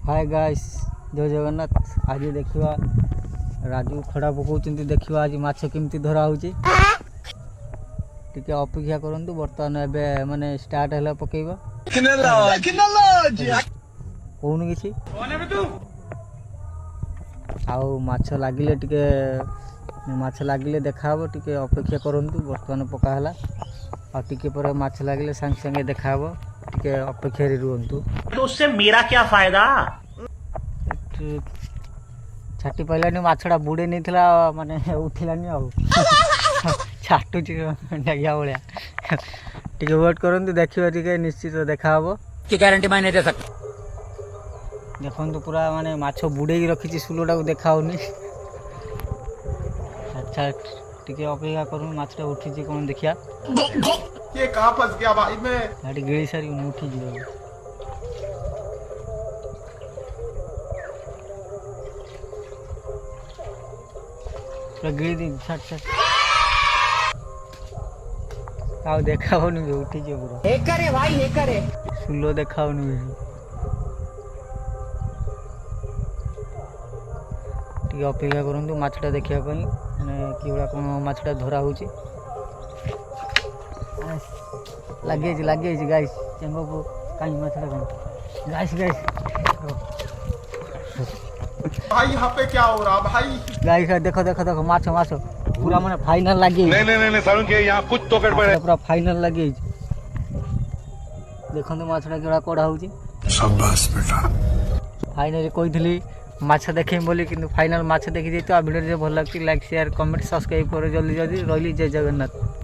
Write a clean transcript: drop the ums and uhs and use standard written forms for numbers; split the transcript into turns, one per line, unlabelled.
Hi guys, जय जगन्नाथ। आज देखा राजू खड़ा पकाउछन्ति, देखा आज माछ केमती धरा होची। टिके अपेक्षा करंतु, बर्तमान एबे माने स्टार्ट हैला पकेइबा। कोन किछि आउ माछ लागिले टिके माछ लागिले देखाबो, टिके अपेक्षा करंतु। बर्तमान पका हैला आ टिके पर माछ लागिले संग संगे देखाबो, टिके अपेक्षा रे रुहंतु।
तो उससे मेरा क्या फायदा।
छाटी पाइलानी माछड़ा बुड़े नहीं थिला, माने उठिलानी आउ छाटुची डागिया भलिया। टिके वेट करंतु, देखिबा टिके निश्चित देखाबो
की गारंटी मैं नहीं दे सकता।
देखंतु पूरा माने माछ बुड़ेई रखिची, सुलोटा को देखाउनी। अच्छा टिके अपेक्षा करू, माछटा उठिची कोन देखिया।
ये कहां फंस गया भाई मैं।
गाड़ी गिड़ी सारी उठी जियो। गिड़ी दी छट छट आउ देखाउनी, उठी जियो पूरा।
हेकर है भाई, हेकर है।
सुलो देखाउनी। टिके अपेक्षा करंतु माछटा देखिया पई, माने किबा कोन माछटा धरा होची। लगे गाइस, चंगो को काई माछड़ा काई गाइस
भाई यहाँ पे क्या हो रहा भाई।
गाइस देखो माछ पूरा माने फाइनल लगे।
नहीं सारुण के यहाँ कुछ तो गड़बड़ है।
पूरा फाइनल लगे। देखो तो माछड़ा केड़ा कोड़ा होची।
शाबाश बेटा।
फाइनली कहिथली माछ देखेम बोली, किंतु फाइनल माछ देखि जैतो। आ वीडियो जे भल लागती लाइक शेयर कमेंट सब्सक्राइब करो जल्दी जल्दी। रहली जय जगन्नाथ।